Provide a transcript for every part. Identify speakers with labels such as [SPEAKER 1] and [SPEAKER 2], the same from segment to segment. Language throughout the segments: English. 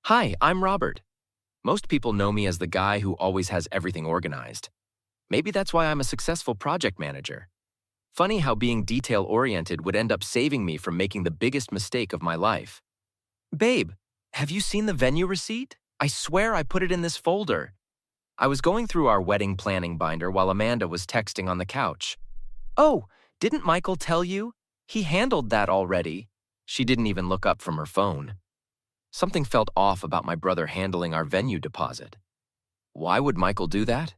[SPEAKER 1] Hi, I'm Robert. Most people know me as the guy who always has everything organized. Maybe that's why I'm a successful project manager. Funny how being detail-oriented would end up saving me from making the biggest mistake of my life. Babe, have you seen the venue receipt? I swear I put it in this folder. I was going through our wedding planning binder while Amanda was texting on the couch. Oh, didn't Michael tell you? He handled that already. She didn't even look up from her phone. Something felt off about my brother handling our venue deposit. Why would Michael do that?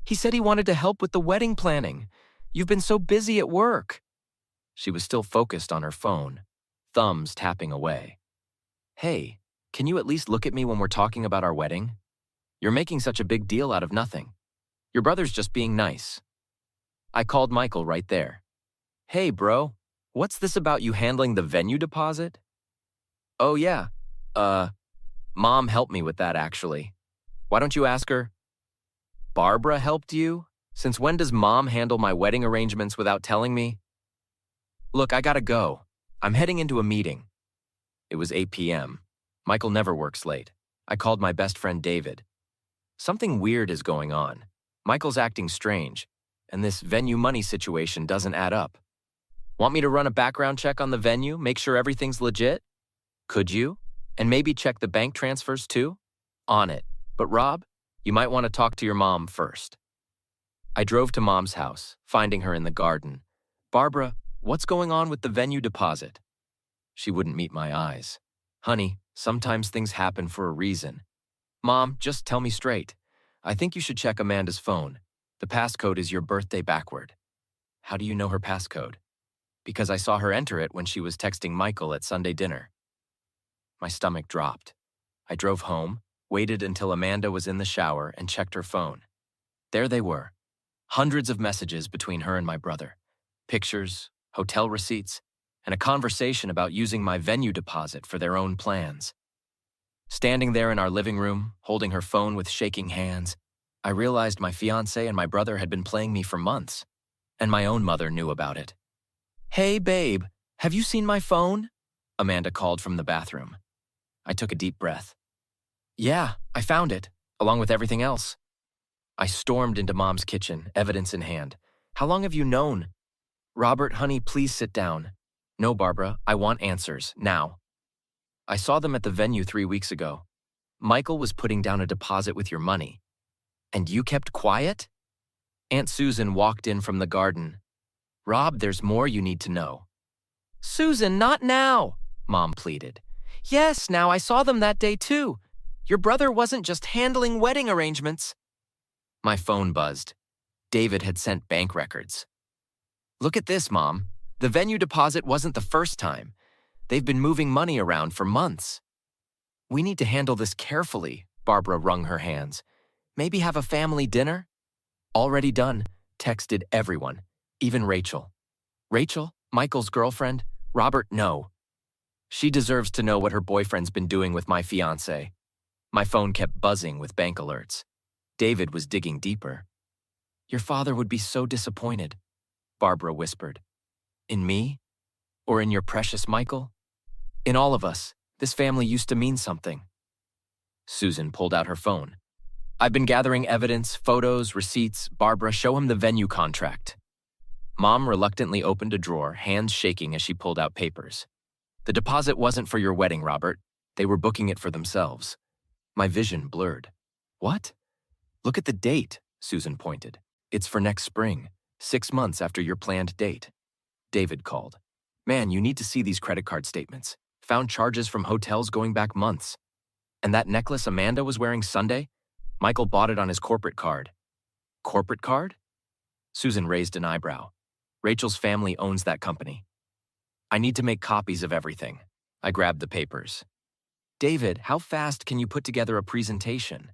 [SPEAKER 1] He said he wanted to help with the wedding planning. You've been so busy at work. She was still focused on her phone, thumbs tapping away. Hey, can you at least look at me when we're talking about our wedding? You're making such a big deal out of nothing. Your brother's just being nice. I called Michael right there. Hey, bro, what's this about you handling the venue deposit? Oh, yeah. Mom helped me with that, actually. Why don't you ask her? Barbara helped you? Since when does Mom handle my wedding arrangements without telling me? Look, I gotta go. I'm heading into a meeting. It was 8 p.m. Michael never works late. I called my best friend David. Something weird is going on. Michael's acting strange, and this venue money situation doesn't add up. Want me to run a background check on the venue, make sure everything's legit? Could you? And maybe check the bank transfers too? On it. But Rob, you might want to talk to your mom first. I drove to Mom's house, finding her in the garden. Barbara, what's going on with the venue deposit? She wouldn't meet my eyes. Honey, sometimes things happen for a reason. Mom, just tell me straight. I think you should check Amanda's phone. The passcode is your birthday backward. How do you know her passcode? Because I saw her enter it when she was texting Michael at Sunday dinner. My stomach dropped. I drove home, waited until Amanda was in the shower, and checked her phone. There they were. Hundreds of messages between her and my brother. Pictures, hotel receipts, and a conversation about using my venue deposit for their own plans. Standing there in our living room, holding her phone with shaking hands, I realized my fiancé and my brother had been playing me for months, and my own mother knew about it. Hey, babe, have you seen my phone? Amanda called from the bathroom. I took a deep breath. Yeah, I found it, along with everything else. I stormed into Mom's kitchen, evidence in hand. How long have you known? Robert, honey, please sit down. No, Barbara, I want answers, now. I saw them at the venue 3 weeks ago. Michael was putting down a deposit with your money. And you kept quiet? Aunt Susan walked in from the garden. Rob, there's more you need to know. Susan, not now, Mom pleaded. Yes, now I saw them that day too. Your brother wasn't just handling wedding arrangements. My phone buzzed. David had sent bank records. Look at this, Mom. The venue deposit wasn't the first time. They've been moving money around for months. We need to handle this carefully, Barbara wrung her hands. Maybe have a family dinner? Already done, texted everyone, even Rachel. Rachel, Michael's girlfriend? Robert, no. She deserves to know what her boyfriend's been doing with my fiancé. My phone kept buzzing with bank alerts. David was digging deeper. Your father would be so disappointed, Barbara whispered. In me? Or in your precious Michael? In all of us. This family used to mean something. Susan pulled out her phone. I've been gathering evidence, photos, receipts. Barbara, show him the venue contract. Mom reluctantly opened a drawer, hands shaking as she pulled out papers. The deposit wasn't for your wedding, Robert. They were booking it for themselves. My vision blurred. What? Look at the date, Susan pointed. It's for next spring, 6 months after your planned date. David called. Man, you need to see these credit card statements. Found charges from hotels going back months. And that necklace Amanda was wearing Sunday? Michael bought it on his corporate card. Corporate card? Susan raised an eyebrow. Rachel's family owns that company. I need to make copies of everything. I grabbed the papers. David, how fast can you put together a presentation?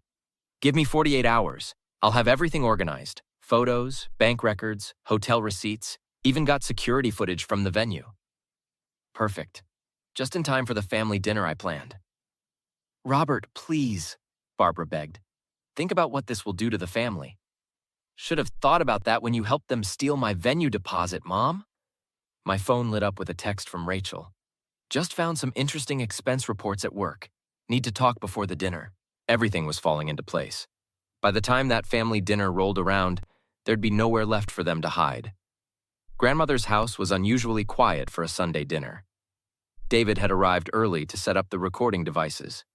[SPEAKER 1] Give me 48 hours. I'll have everything organized. Photos, bank records, hotel receipts, even got security footage from the venue. Perfect. Just in time for the family dinner I planned. Robert, please, Barbara begged. Think about what this will do to the family. Should have thought about that when you helped them steal my venue deposit, Mom. My phone lit up with a text from Rachel. Just found some interesting expense reports at work. Need to talk before the dinner. Everything was falling into place. By the time that family dinner rolled around, there'd be nowhere left for them to hide. Grandmother's house was unusually quiet for a Sunday dinner. David had arrived early to set up the recording devices.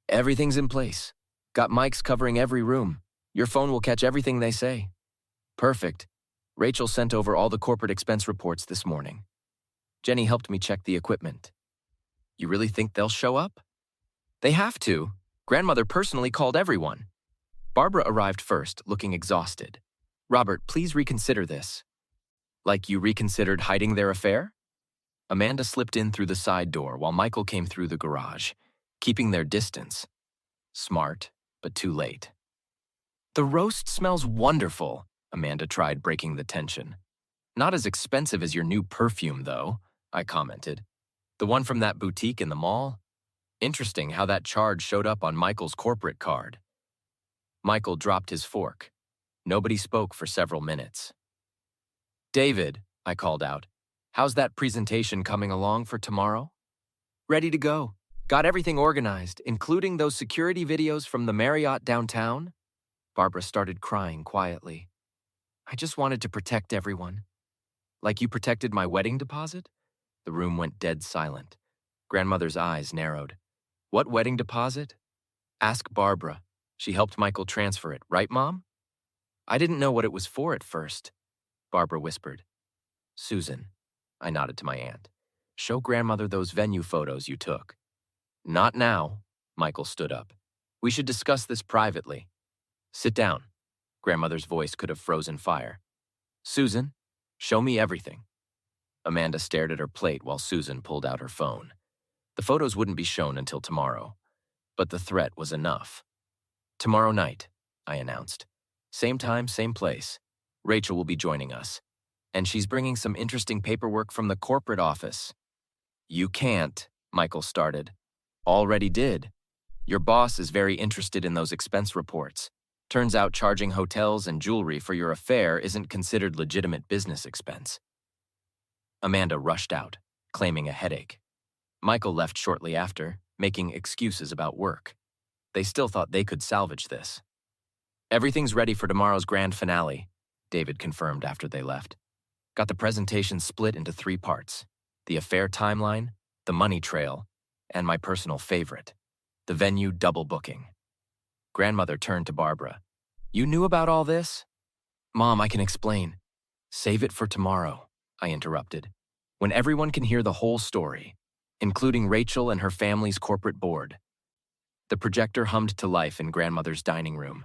[SPEAKER 1] Everything's in place. Got mics covering every room. Your phone will catch everything they say. Perfect. Rachel sent over all the corporate expense reports this morning. Jenny helped me check the equipment. You really think they'll show up? They have to. Grandmother personally called everyone. Barbara arrived first, looking exhausted. Robert, please reconsider this. Like you reconsidered hiding their affair? Amanda slipped in through the side door while Michael came through the garage, keeping their distance. Smart, but too late. The roast smells wonderful, Amanda tried breaking the tension. Not as expensive as your new perfume, though, I commented. The one from that boutique in the mall? Interesting how that charge showed up on Michael's corporate card. Michael dropped his fork. Nobody spoke for several minutes. David, I called out, how's that presentation coming along for tomorrow? Ready to go. Got everything organized, including those security videos from the Marriott downtown? Barbara started crying quietly. I just wanted to protect everyone. Like you protected my wedding deposit? The room went dead silent. Grandmother's eyes narrowed. What wedding deposit? Ask Barbara. She helped Michael transfer it, right, Mom? I didn't know what it was for at first, Barbara whispered. Susan, I nodded to my aunt. Show Grandmother those venue photos you took. Not now, Michael stood up. We should discuss this privately. Sit down. Grandmother's voice could have frozen fire. Susan, show me everything. Amanda stared at her plate while Susan pulled out her phone. The photos wouldn't be shown until tomorrow, but the threat was enough. Tomorrow night, I announced. Same time, same place. Rachel will be joining us, and she's bringing some interesting paperwork from the corporate office. You can't, Michael started. Already did. Your boss is very interested in those expense reports. Turns out charging hotels and jewelry for your affair isn't considered legitimate business expense. Amanda rushed out, claiming a headache. Michael left shortly after, making excuses about work. They still thought they could salvage this. Everything's ready for tomorrow's grand finale, David confirmed after they left. Got the presentation split into 3 parts. The affair timeline, the money trail, and my personal favorite, the venue double booking. Grandmother turned to Barbara. You knew about all this? Mom, I can explain. Save it for tomorrow, I interrupted. When everyone can hear the whole story, including Rachel and her family's corporate board. The projector hummed to life in Grandmother's dining room.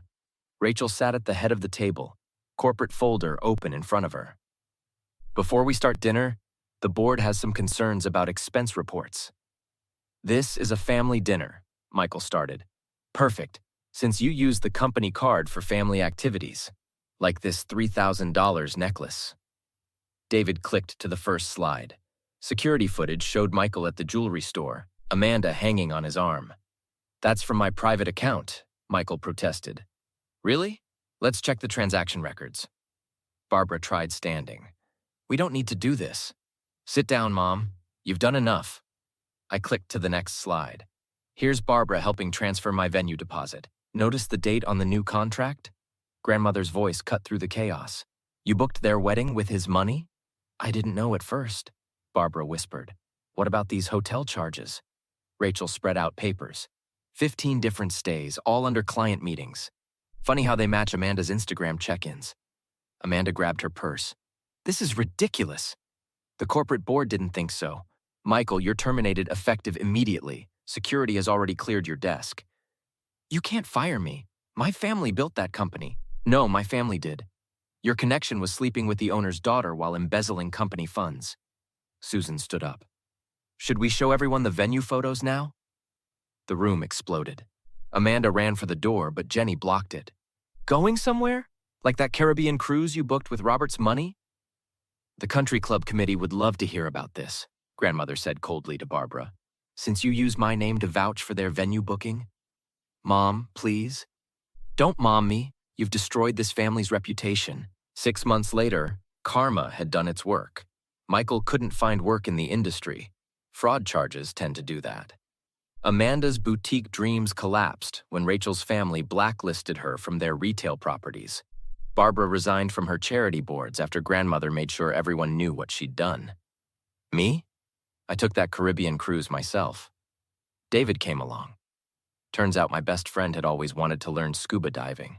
[SPEAKER 1] Rachel sat at the head of the table, corporate folder open in front of her. Before we start dinner, the board has some concerns about expense reports. This is a family dinner, Michael started. Perfect, since you used the company card for family activities, like this $3,000 necklace. David clicked to the first slide. Security footage showed Michael at the jewelry store, Amanda hanging on his arm. That's from my private account, Michael protested. Really? Let's check the transaction records. Barbara tried standing. We don't need to do this. Sit down, Mom. You've done enough. I clicked to the next slide. Here's Barbara helping transfer my venue deposit. Notice the date on the new contract? Grandmother's voice cut through the chaos. You booked their wedding with his money? I didn't know at first, Barbara whispered. What about these hotel charges? Rachel spread out papers. 15 different stays, all under client meetings. Funny how they match Amanda's Instagram check-ins. Amanda grabbed her purse. This is ridiculous. The corporate board didn't think so. Michael, you're terminated effective immediately. Security has already cleared your desk. You can't fire me. My family built that company. No, my family did. Your connection was sleeping with the owner's daughter while embezzling company funds. Susan stood up. Should we show everyone the venue photos now? The room exploded. Amanda ran for the door, but Jenny blocked it. Going somewhere? Like that Caribbean cruise you booked with Robert's money? The country club committee would love to hear about this, Grandmother said coldly to Barbara. Since you used my name to vouch for their venue booking? Mom, please? Don't mom me. You've destroyed this family's reputation. 6 months later, karma had done its work. Michael couldn't find work in the industry. Fraud charges tend to do that. Amanda's boutique dreams collapsed when Rachel's family blacklisted her from their retail properties. Barbara resigned from her charity boards after grandmother made sure everyone knew what she'd done. Me? I took that Caribbean cruise myself. David came along. Turns out my best friend had always wanted to learn scuba diving.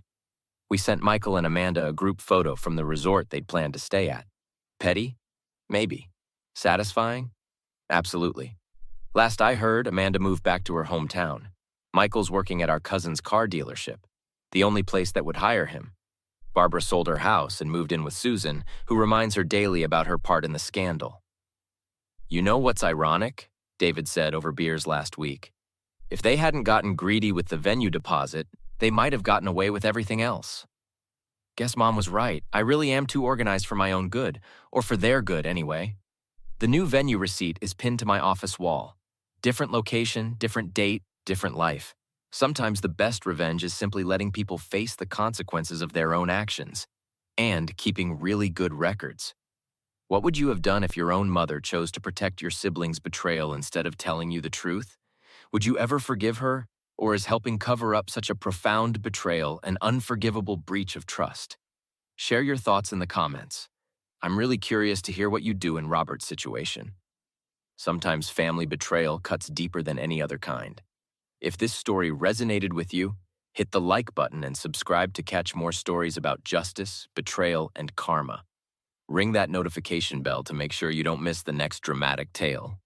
[SPEAKER 1] We sent Michael and Amanda a group photo from the resort they'd planned to stay at. Petty? Maybe. Satisfying? Absolutely. Last I heard, Amanda moved back to her hometown. Michael's working at our cousin's car dealership, the only place that would hire him. Barbara sold her house and moved in with Susan, who reminds her daily about her part in the scandal. You know what's ironic? David said over beers last week. If they hadn't gotten greedy with the venue deposit, they might have gotten away with everything else. Guess Mom was right. I really am too organized for my own good, or for their good anyway. The new venue receipt is pinned to my office wall. Different location, different date, different life. Sometimes the best revenge is simply letting people face the consequences of their own actions, and keeping really good records. What would you have done if your own mother chose to protect your sibling's betrayal instead of telling you the truth? Would you ever forgive her, or is helping cover up such a profound betrayal an unforgivable breach of trust? Share your thoughts in the comments. I'm really curious to hear what you do in Robert's situation. Sometimes family betrayal cuts deeper than any other kind. If this story resonated with you, hit the like button and subscribe to catch more stories about justice, betrayal, and karma. Ring that notification bell to make sure you don't miss the next dramatic tale.